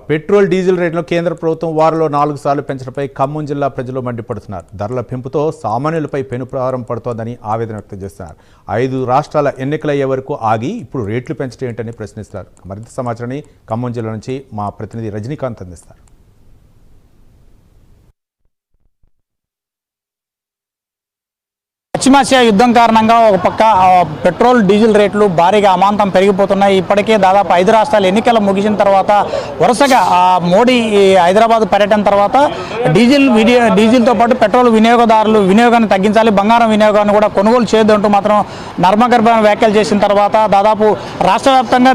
Petrol diesel రేట్లను కేంద్ర ప్రభుత్వం వారంలో 4 సార్లు పెంచడంపై ఖమ్మం జిల్లా ప్రజలు మండిపడుతున్నారు. ధరల పెంపుతో సామాన్యులపై పెనుప్రహారం పడుతోందని ఆవేదన వ్యక్తం చేస్తున్నారు. 5 రాష్ట్రాల ఎన్నికలయ్యే వరకు ఆగి ఇప్పుడు రేట్లు పెంచడం ఏంటని ప్రశ్నిస్తారు. మరింత సమాచారాన్ని ఖమ్మం జిల్లా నుంచి మా ప్రతినిధి రజనీకాంత్ అందిస్తారు. పశ్చిమాసియా యుద్ధం కారణంగా ఒక పక్క పెట్రోల్ డీజిల్ రేట్లు భారీగా అమాంతం పెరిగిపోతున్నాయి. ఇప్పటికే దాదాపు 5 రాష్ట్రాల ఎన్నికలు ముగిసిన తర్వాత వరుసగా మోడీ హైదరాబాద్ పర్యటన తర్వాత డీజిల్తో పాటు పెట్రోల్ వినియోగాన్ని తగ్గించాలి, బంగారం వినియోగాన్ని కూడా కొనుగోలు చేయొద్దంటూ మాత్రం నర్మగర్భమైన వ్యాఖ్యలు చేసిన తర్వాత దాదాపు రాష్ట్ర వ్యాప్తంగా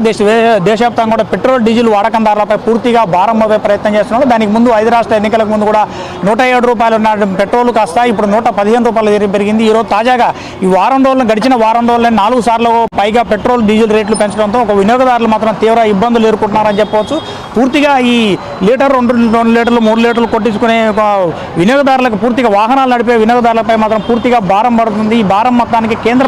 దేశవ్యాప్తంగా కూడా పెట్రోల్ డీజిల్ వాడకందారులపై పూర్తిగా భారం మోపే ప్రయత్నం చేస్తున్నారు. దానికి ముందు 5 రాష్ట్ర ఎన్నికలకు ముందు కూడా 107 రూపాయలు ఉన్న పెట్రోల్ కాస్త ఇప్పుడు 115 రూపాయలు పెరిగింది. ఈరోజు తాజాగా ఈ గడిచిన వారం రోజుల్లో 4 సార్లు పైగా పెట్రోల్ డీజిల్ రేట్లు పెంచడంతో ఒక వినియోగదారులు మాత్రం తీవ్ర ఇబ్బందులు ఎదుర్కొంటున్నారని చెప్పవచ్చు. పూర్తిగా ఈ లీటర్ 2 లీటర్లు 3 లీటర్లు కొట్టించుకునే వినియోగదారులకు పూర్తిగా వాహనాలు నడిపే వినియోగదారులపై మాత్రం పూర్తిగా భారం పడుతుంది. ఈ భారం మొత్తానికి కేంద్ర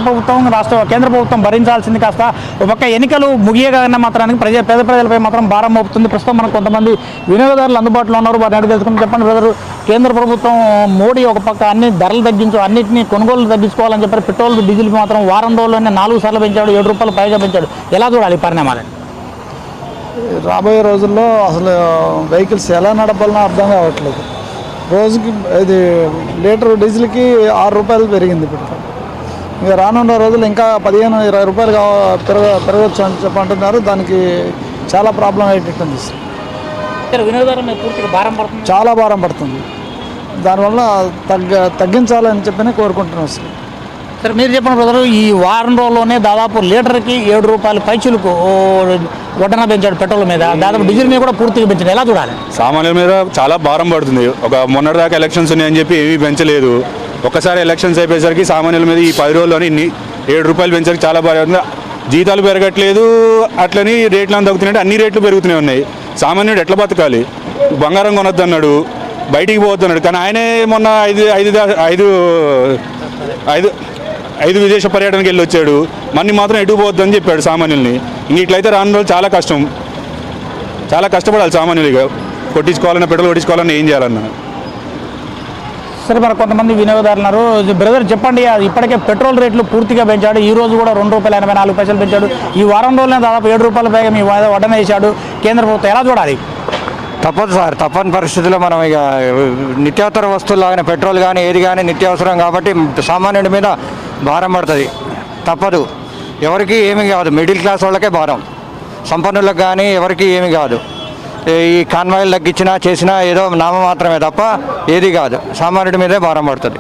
ప్రభుత్వం భరించాల్సింది కాస్త ఒక పక్క ఎన్నికలు ముగియగానే మాత్రానికి పేద ప్రజలపై మాత్రం భారం మోపుతుంది. ప్రస్తుతం మనకు కొంతమంది వినియోగదారులు అందుబాటులో ఉన్నారు. వారిని అడిగి తెలుసుకుని చెప్పండి బ్రదర్, కేంద్ర ప్రభుత్వం మోడీ ఒక పక్క అన్ని ధరలు అన్నింటినీ కొనుగోలు తగ్గించుకోవాలని చెప్పారు. పెట్రోల్ డీజిల్ మాత్రం వారం రోజుల్లోనే 4 సార్లు పెంచాడు, 7 రూపాయలు పైగా పెంచాడు. ఎలా చూడాలి పరిణామాలని? రాబోయే రోజుల్లో అసలు వెహికల్స్ ఎలా నడపాలనో అర్థం కావట్లేదు. రోజుకి ఇది లీటర్ డీజిల్కి 6 రూపాయలు పెరిగింది. ఇప్పుడు ఇంకా రానున్న రోజులు ఇంకా 15-20 రూపాయలు పెరగచ్చు అని చెప్పంటున్నారు. దానికి చాలా ప్రాబ్లం అయ్యేటట్టుంది. చాలా భారం పడుతుంది. దానివల్ల తగ్గించాలని చెప్పి కోరుకుంటున్నాం. సరే, మీరు చెప్పిన బ్రదరు, ఈ వారం రోజుల్లోనే దాదాపు లీటర్కి 7 రూపాయల పైచులకు వడ్డన పెంచాడు పెట్రోల్ మీద, దాదాపు డీజిల్ మీద కూడా పూర్తిగా పెంచాడు. ఎలా చూడాలి? సామాన్యుల మీద చాలా భారం పడుతుంది. మొన్నటిదాకా ఎలక్షన్స్ ఉన్నాయని చెప్పి ఏమీ పెంచలేదు. ఒక్కసారి ఎలక్షన్స్ అయిపోయేసరికి సామాన్యుల మీద ఈ 10 రోజుల్లోనే 7 రూపాయలు పెంచడానికి చాలా భారీ అవుతుంది. జీతాలు పెరగట్లేదు, అట్లని రేట్లు తగ్గుతున్నాయి. అన్ని రేట్లు పెరుగుతూనే ఉన్నాయి. సామాన్యుడు ఎట్లా బతకాలి? బంగారం కొనొద్దు అన్నాడు, బయటికి పోతున్నాడు. కానీ ఆయనే మొన్న ఐదు విదేశ పర్యటనకి వెళ్ళి వచ్చాడు. మన్ని మాత్రం ఎటు పోవద్దని చెప్పాడు సామాన్యుల్ని. ఇంక ఇట్లయితే రాను రోజులు చాలా కష్టపడాలి సామాన్యులుగా. కొట్టించుకోవాలన్నా పెట్రోల్ కొట్టించుకోవాలన్నా ఏం చేయాలన్నా. సరే, మరి కొంతమంది వినియోగదారులు ఉన్నారు. బ్రదర్ చెప్పండి, ఇప్పటికే పెట్రోల్ రేట్లు పూర్తిగా పెంచాడు. ఈ రోజు కూడా ₹2.84 పెంచాడు. ఈ వారం రోజులనే దాదాపు 7 రూపాయల పైగా మీ వడ్డన వేశాడు కేంద్ర ప్రభుత్వం. ఎలా చూడాలి? తప్పదు సార్, తప్పని పరిస్థితుల్లో మనం ఇక నిత్యావసర వస్తువులు లాగానే పెట్రోల్ కానీ ఏది కానీ నిత్యావసరం కాబట్టి సామాన్యుడి మీద భారం పడుతుంది. తప్పదు, ఎవరికి ఏమీ కాదు. మిడిల్ క్లాస్ వాళ్ళకే భారం, సంపన్నులకు కానీ ఎవరికి ఏమీ కాదు. ఈ కాన్వాయిలు తగ్గించినా చేసినా ఏదో నామ మాత్రమే తప్ప ఏది కాదు. సామాన్యుడి మీదే భారం పడుతుంది.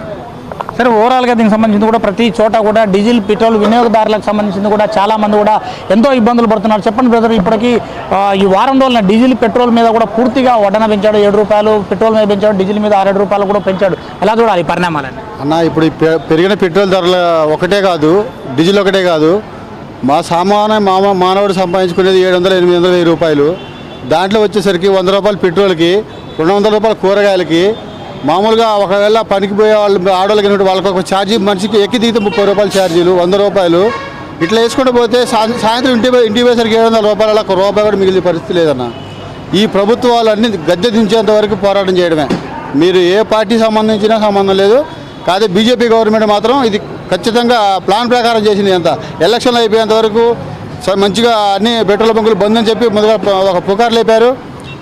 సరే, ఓవరాల్గా దీనికి సంబంధించి కూడా ప్రతి చోట కూడా డీజిల్ పెట్రోల్ వినియోగదారులకు సంబంధించింది కూడా చాలామంది కూడా ఎంతో ఇబ్బందులు పడుతున్నారు. చెప్పండి బ్రదర్, ఇప్పటికీ ఈ వారం రోజుల డీజిల్ పెట్రోల్ మీద కూడా పూర్తిగా వడ్డన పెంచాడు. 7 రూపాయలు పెట్రోల్ మీద పెంచాడు, డీజిల్ మీద 6 రూపాయలు కూడా పెంచాడు. ఎలా చూడాలి ఈ పరిణామాలని? అన్న, ఇప్పుడు పెరిగిన పెట్రోల్ ధరలు ఒకటే కాదు, డీజిల్ ఒకటే కాదు. మానవుడు సంపాదించుకునేది 700-800 రూపాయలు. దాంట్లో వచ్చేసరికి 100 రూపాయలు పెట్రోల్కి, 200 రూపాయలు కూరగాయలకి, మామూలుగా ఒకవేళ పనికి పోయే వాళ్ళు ఆడవాళ్ళకి వాళ్ళకి ఒక ఛార్జీ మనిషికి ఎక్కి దిగితే 30 రూపాయలు ఛార్జీలు, 100 రూపాయలు ఇట్లా వేసుకుంటూ పోతే సాయంత్రం ఇంటికి పోయేసరికి 700 రూపాయలు, అలా 1 రూపాయి కూడా మిగిలిన పరిస్థితి లేదన్న. ఈ ప్రభుత్వాలన్నీ గద్దె దించేంత వరకు పోరాటం చేయడమే. మీరు ఏ పార్టీ సంబంధించినా సంబంధం లేదు. కాదే బీజేపీ గవర్నమెంట్ మాత్రం ఇది ఖచ్చితంగా ప్లాన్ ప్రకారం చేసింది. అంత ఎలక్షన్లు అయిపోయేంత వరకు మంచిగా అన్ని పెట్రోల్ బంకులు బంద్ అని చెప్పి ముందుగా ఒక పుకారు లేపారు.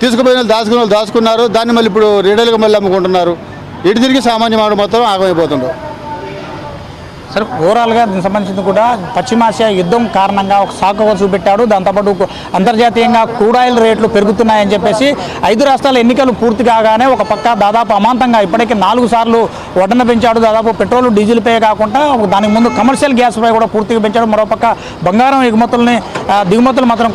తీసుకుపోయిన వాళ్ళు దాచుకున్నారు. దాన్ని మళ్ళీ ఇప్పుడు రీటైల్గా మళ్ళీ అమ్ముకుంటున్నారు. ఇటు తిరిగి సామాన్య మానవుడు మొత్తం ఆగమైపోతుండ్రు. సరే, ఓవరాల్గా దీనికి సంబంధించింది కూడా పశ్చిమాసియా యుద్ధం కారణంగా ఒక సాకుగా చూపెట్టాడు. దాంతోపాటు అంతర్జాతీయంగా క్రూడ్ ఆయిల్ రేట్లు పెరుగుతున్నాయని చెప్పేసి 5 రాష్ట్రాల ఎన్నికలు పూర్తి కాగానే ఒక పక్క దాదాపు అమాంతంగా ఇప్పటికే 4 సార్లు వడ్డన పెంచాడు. దాదాపు పెట్రోల్ డీజిల్ పై కాకుండా దానికి ముందు కమర్షియల్ గ్యాస్ పై కూడా పూర్తిగా పెంచాడు. మరోపక్క బంగారం దిగుమతులు మాత్రం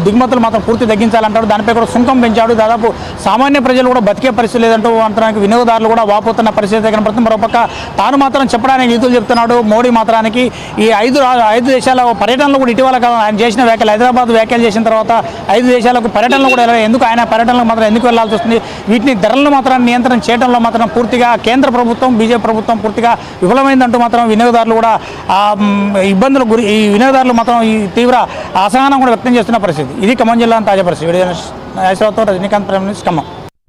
దిగుమతులు మాత్రం పూర్తి తగ్గించాలంటాడు. దానిపై కూడా సుంకం పెంచాడు. దాదాపు సామాన్య ప్రజలు కూడా బతికే పరిస్థితి లేదంటూ అంతడానికి వినియోగదారులు కూడా వాపోతున్న పరిస్థితి కనపడుతుంది. మరోపక్క తాను మాత్రం చెప్పడానికి నీతులు చెప్తున్నాడు. చేస్తున్నాడు మోడీ మాత్రానికి. ఈ ఐదు దేశాల పర్యటనలు కూడా ఇటీవల కాలం ఆయన చేసిన వ్యాఖ్యలు, హైదరాబాద్ వ్యాఖ్యలు చేసిన తర్వాత 5 దేశాలకు పర్యటనలు కూడా ఎందుకు ఆయన పర్యటనలకు మాత్రం ఎందుకు వెళ్లాల్సి వస్తుంది? వీటిని ధరలను మాత్రం నియంత్రణ చేయడంలో మాత్రం పూర్తిగా కేంద్ర ప్రభుత్వం, బీజేపీ ప్రభుత్వం పూర్తిగా విఫలమైందంటూ మాత్రం వినియోగదారులు కూడా ఈ వినియోగదారులు మాత్రం ఈ తీవ్ర అసహనం కూడా వ్యక్తం చేస్తున్న పరిస్థితి. ఇది ఖమ్మం జిల్లా తాజా పరిస్థితి. Rajinikanth, prime minister, Khammam.